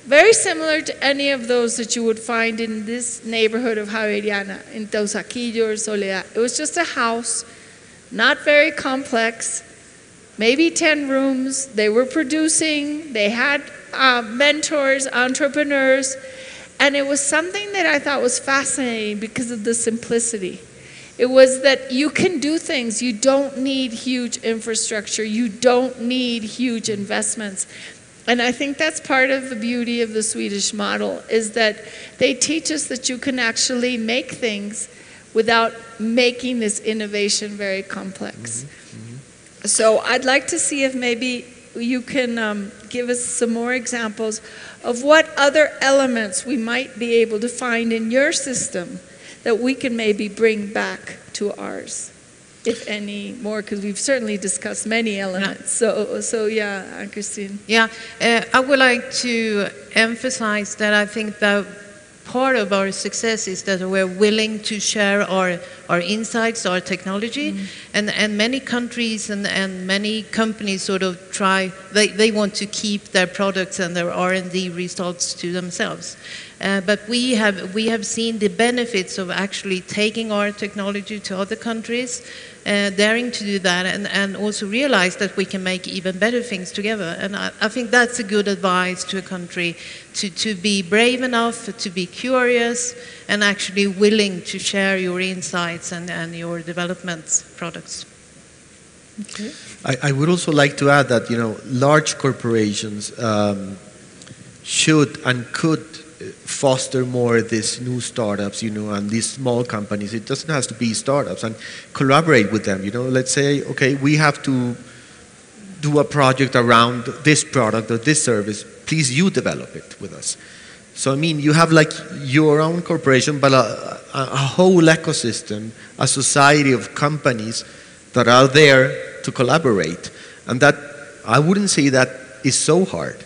very similar to any of those that you would find in this neighborhood of Javeriana, in Teusaquillo or Soledad. It was just a house, not very complex, maybe 10 rooms. They were producing, they had mentors, entrepreneurs, and it was something that I thought was fascinating because of the simplicity. It was that you can do things, you don't need huge infrastructure, you don't need huge investments. And I think that's part of the beauty of the Swedish model, is that they teach us that you can actually make things without making this innovation very complex. So I'd like to see if maybe you can give us some more examples of what other elements we might be able to find in your system that we can maybe bring back to ours, if any more, because we've certainly discussed many elements. Yeah. So yeah, Christine. Yeah, I would like to emphasize that I think that part of our success is that we're willing to share our insights, our technology, and many countries and many companies sort of try, they want to keep their products and their R&D results to themselves. But we have seen the benefits of actually taking our technology to other countries, daring to do that, and also realize that we can make even better things together. And I think that's a good advice to a country, to be brave enough, to be curious, and actually willing to share your insights and your development products. Okay. I would also like to add that, you know, large corporations should and could foster more these new startups, you know, and these small companies. It doesn't have to be startups, and collaborate with them. You know, let's say, okay, we have to do a project around this product or this service. Please, you develop it with us. So I mean, you have like your own corporation, but a whole ecosystem, a society of companies that are there to collaborate, and that I wouldn't say that is so hard.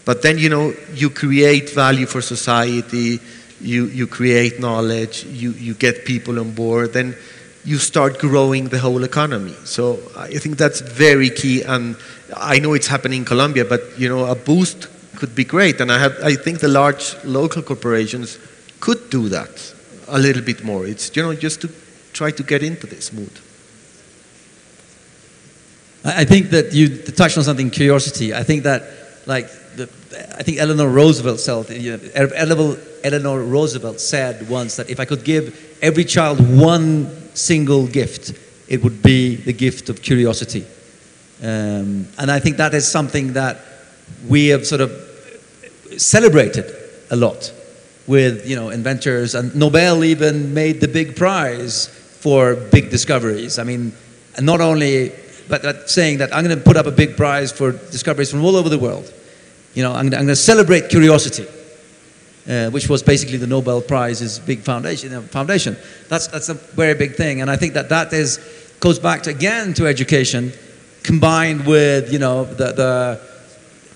But then, you know, you create value for society, you create knowledge, you get people on board, then you start growing the whole economy. So I think that's very key, and I know it's happening in Colombia, but, you know, a boost could be great. And I think the large local corporations could do that a little bit more. It's, you know, just to try to get into this mood. I think that you touched on something, curiosity. I think that, like, I think Eleanor Roosevelt said once that if I could give every child one single gift, it would be the gift of curiosity. And I think that is something that we have sort of celebrated a lot with, you know, inventors, and Nobel even made the big prize for big discoveries. I mean, not only, but saying that I'm going to put up a big prize for discoveries from all over the world. You know, I'm going to celebrate curiosity, which was basically the Nobel Prize's big foundation. That's a very big thing, and I think that goes back again to education, combined with, you know, the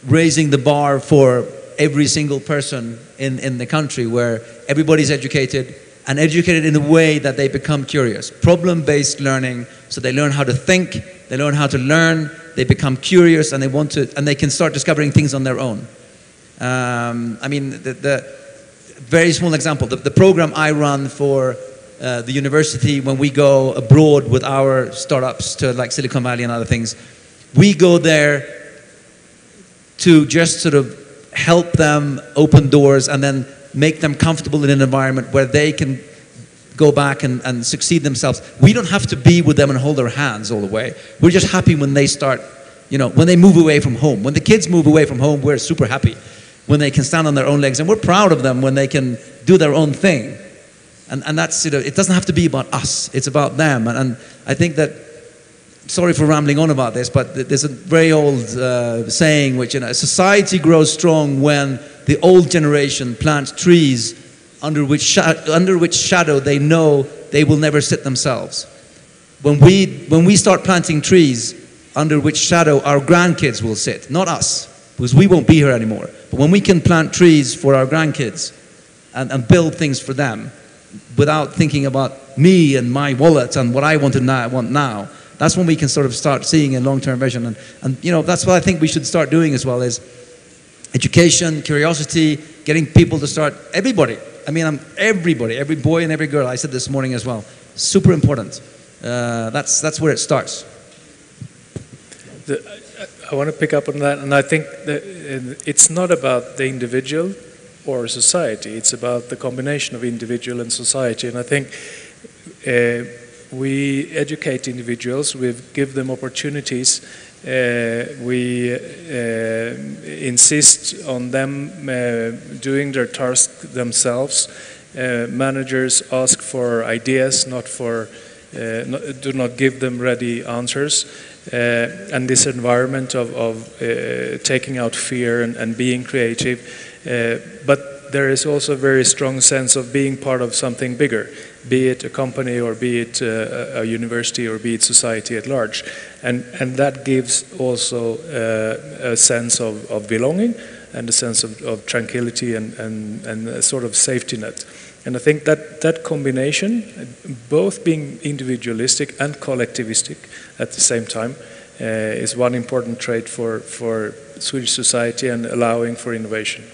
raising the bar for every single person in the country, where everybody's educated, and educated in a way that they become curious. Problem-based learning, so they learn how to think, they learn how to learn, they become curious, and they can start discovering things on their own. I mean, the very small example, the program I run for the university, when we go abroad with our startups to like Silicon Valley and other things, we go there to just sort of help them open doors and then make them comfortable in an environment where they can go back and succeed themselves. We don't have to be with them and hold their hands all the way. We're just happy when they start, you know, when they move away from home. When the kids move away from home, we're super happy. When they can stand on their own legs, and we're proud of them when they can do their own thing. And that's, you know, it doesn't have to be about us, it's about them. And I think that, sorry for rambling on about this, but there's a very old saying, which, you know, society grows strong when the old generation plants trees under which shadow they know they will never sit themselves. When we start planting trees under which shadow our grandkids will sit, not us, because we won't be here anymore. But when we can plant trees for our grandkids and build things for them without thinking about me and my wallet and what I want now, that's when we can sort of start seeing a long-term vision. And you know, that's what I think we should start doing as well, is education, curiosity, getting people to start, everybody. I mean, everybody, every boy and every girl, I said this morning as well, super important. That's where it starts. I want to pick up on that, and I think that it's not about the individual or society, it's about the combination of individual and society. And I think we educate individuals, we give them opportunities, we insist on them doing their task themselves. Managers ask for ideas, do not give them ready answers. And this environment of taking out fear and being creative. But there is also a very strong sense of being part of something bigger, be it a company or be it a university or be it society at large. And that gives also a sense of belonging and a sense of tranquility and a sort of safety net. And I think that combination, both being individualistic and collectivistic at the same time, is one important trait for Swedish society and allowing for innovation.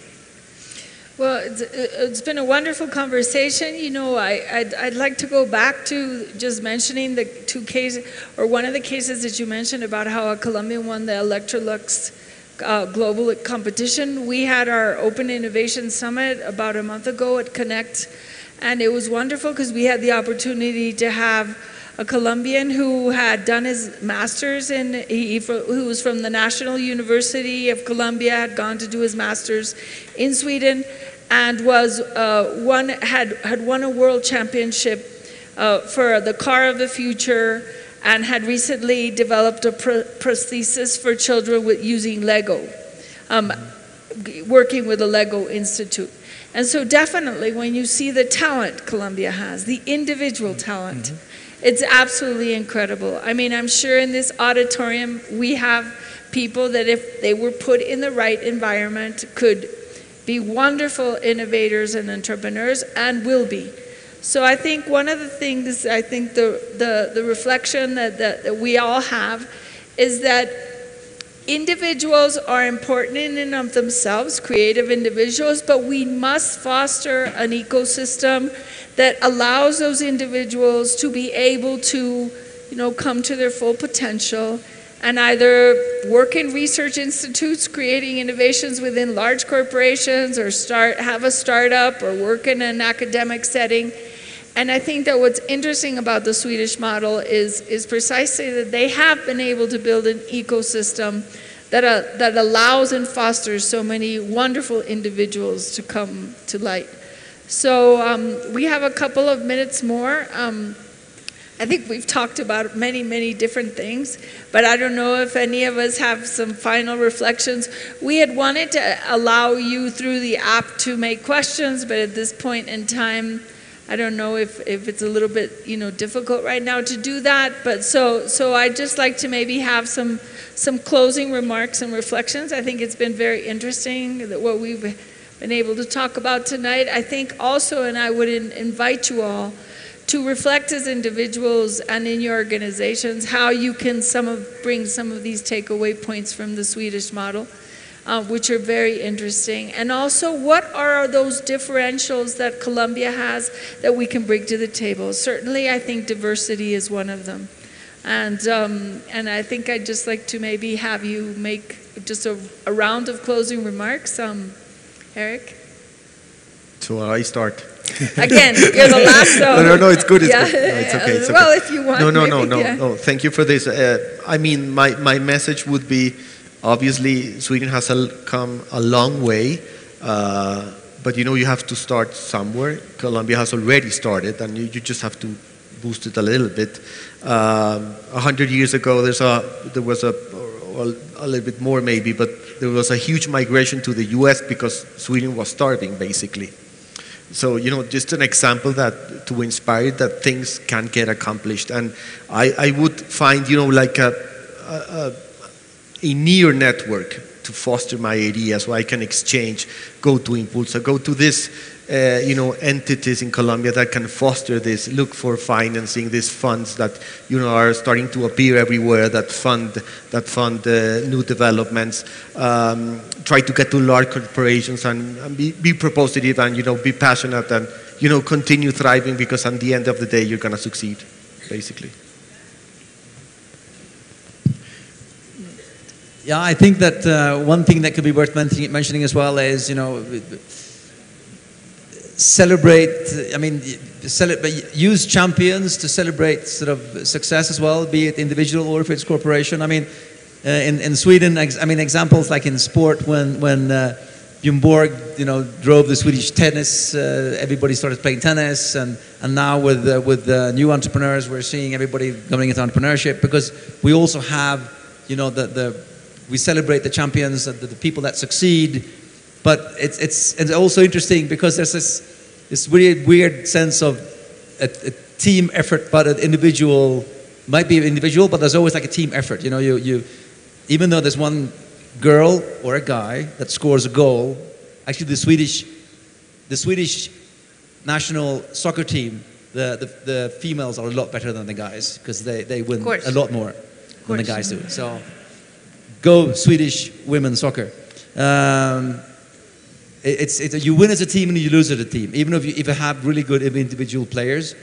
Well, it's been a wonderful conversation. You know, I'd like to go back to just mentioning the two cases, or one of the cases that you mentioned about how a Colombian won the Electrolux global competition. We had our Open Innovation Summit about a month ago at Connect, and it was wonderful because we had the opportunity to have a Colombian who had done his master's who was from the National University of Colombia, had gone to do his master's in Sweden, and was had won a world championship for the car of the future, and had recently developed a prosthesis for children using Lego, working with the Lego Institute. And so definitely when you see the talent Colombia has, the individual talent, it's absolutely incredible. I mean, I'm sure in this auditorium we have people that if they were put in the right environment could be wonderful innovators and entrepreneurs, and will be. So I think one of the things, I think the reflection that we all have is that individuals are important in and of themselves, creative individuals, but we must foster an ecosystem that allows those individuals to be able to, you know, come to their full potential and either work in research institutes creating innovations within large corporations, or have a startup, or work in an academic setting. And I think that what's interesting about the Swedish model is precisely that they have been able to build an ecosystem that allows and fosters so many wonderful individuals to come to light. So we have a couple of minutes more. I think we've talked about many, many different things, but I don't know if any of us have some final reflections. We had wanted to allow you through the app to make questions, but at this point in time, I don't know if it's a little bit, you know, difficult right now to do that. But so I'd just like to maybe have some closing remarks and reflections. I think it's been very interesting that what we've been able to talk about tonight. I think also, and I would invite you all to reflect as individuals and in your organizations how you can bring some of these takeaway points from the Swedish model. which are very interesting. And also, what are those differentials that Colombia has that we can bring to the table? Certainly, I think diversity is one of them. And I think I'd just like to maybe have you make just a round of closing remarks. Eric? So I start. Again, you're the last. No, it's good. It's yeah. good. No, it's okay. It's okay. Well, if you want. No. Thank you for this. I mean, my message would be, obviously, Sweden has come a long way, but you have to start somewhere. Colombia has already started, and you just have to boost it a little bit. 100 years ago, there was a little bit more maybe, but there was a huge migration to the US because Sweden was starving, basically. So, just an example to inspire that things can get accomplished. And I would find, like a near network to foster my ideas, so I can exchange, go to iNNpulsa, go to this, entities in Colombia that can foster this, look for financing, these funds that, are starting to appear everywhere, that fund new developments, try to get to large corporations and be propositive and, be passionate and, continue thriving, because at the end of the day, you're going to succeed, basically. Yeah, I think that one thing that could be worth mentioning as well is, use champions to celebrate sort of success as well, be it individual or if it's corporation. I mean, in Sweden, examples like in sport, when Björn Borg, drove the Swedish tennis, everybody started playing tennis, and now with new entrepreneurs, we're seeing everybody coming into entrepreneurship, because we also have, we celebrate the champions, the people that succeed. But it's also interesting because there's this weird sense of a team effort, but an individual might be an individual, but there's always like a team effort. Even though there's one girl or a guy that scores a goal, actually the Swedish national soccer team, the females are a lot better than the guys, because they win a lot more than the guys do. So go Swedish women's soccer. You win as a team and you lose as a team. Even if you have really good individual players,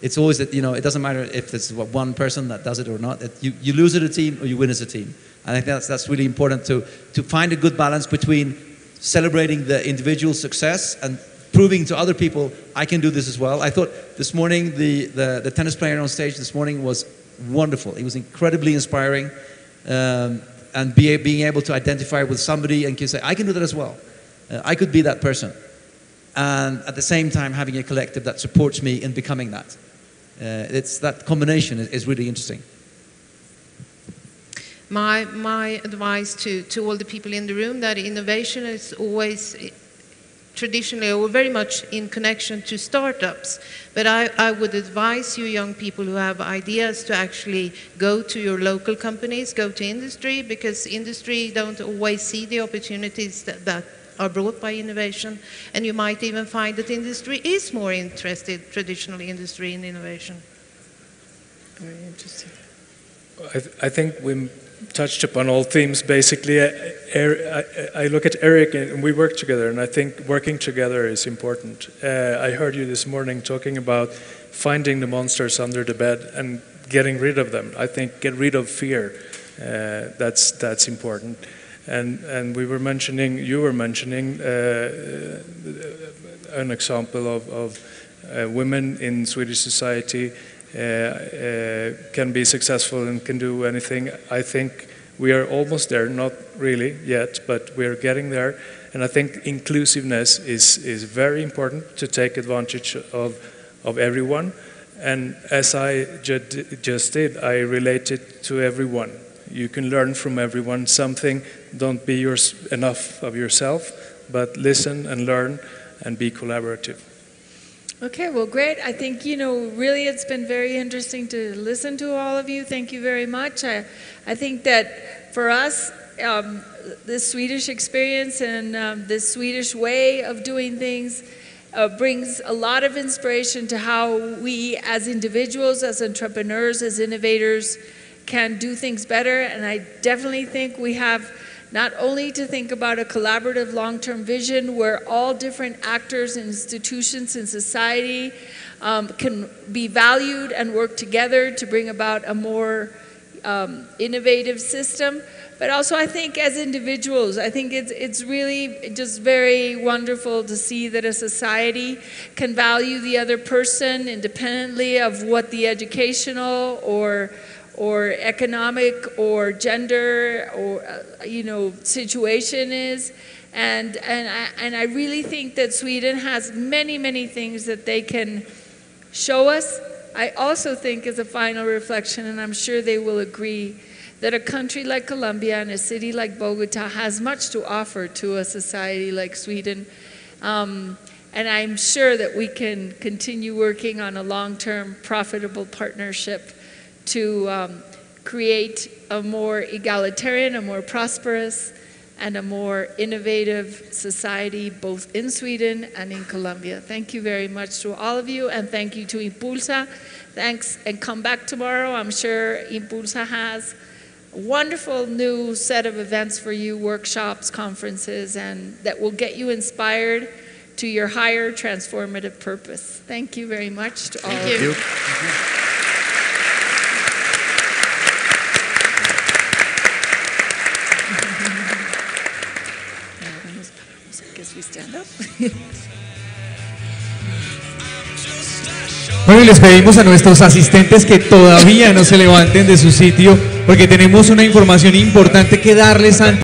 it's always that, it doesn't matter if it's one person that does it or not. You lose as a team or you win as a team. I think that's really important to find a good balance between celebrating the individual success and proving to other people, I can do this as well. I thought this morning, the tennis player on stage this morning was wonderful. He was incredibly inspiring, and being able to identify with somebody and can say, I can do that as well. I could be that person. And at the same time, having a collective that supports me in becoming that. It's that combination is really interesting. My advice to all the people in the room, that innovation is always traditionally or very much in connection to startups. But I would advise you young people who have ideas to actually go to your local companies, go to industry, because industry don't always see the opportunities that are brought by innovation. And you might even find that industry is more interested, traditional industry, in innovation. Very interesting. I think we touched upon all themes, basically. I look at Eric, and we work together, and I think working together is important. I heard you this morning talking about finding the monsters under the bed and getting rid of them. I think get rid of fear. That's important. And you were mentioning an example of women in Swedish society can be successful and can do anything. I think we are almost there, not really yet, but we're getting there. And I think inclusiveness is very important to take advantage of everyone. And as I just did, I relate it to everyone. You can learn from everyone something. Don't be enough of yourself, but listen and learn and be collaborative. Okay, well, great. I think, really it's been very interesting to listen to all of you. Thank you very much. I think that for us, the Swedish experience and the Swedish way of doing things brings a lot of inspiration to how we as individuals, as entrepreneurs, as innovators can do things better. And I definitely think we have not only to think about a collaborative long-term vision where all different actors and institutions in society can be valued and work together to bring about a more innovative system, but also I think as individuals, I think it's really just very wonderful to see that a society can value the other person independently of what the educational or economic or gender or situation is, and I really think that Sweden has many things that they can show us. I also think as a final reflection, and I'm sure they will agree, that a country like Colombia and a city like Bogota has much to offer to a society like Sweden, and I'm sure that we can continue working on a long-term profitable partnership to create a more egalitarian, a more prosperous, and a more innovative society both in Sweden and in Colombia. Thank you very much to all of you, and thank you to iNNpulsa. Thanks, and come back tomorrow. I'm sure iNNpulsa has a wonderful new set of events for you, workshops, conferences, and that will get you inspired to your higher transformative purpose. Thank you very much to all of you. Bueno, y les pedimos a nuestros asistentes que todavía no se levanten de su sitio porque tenemos una información importante que darles antes.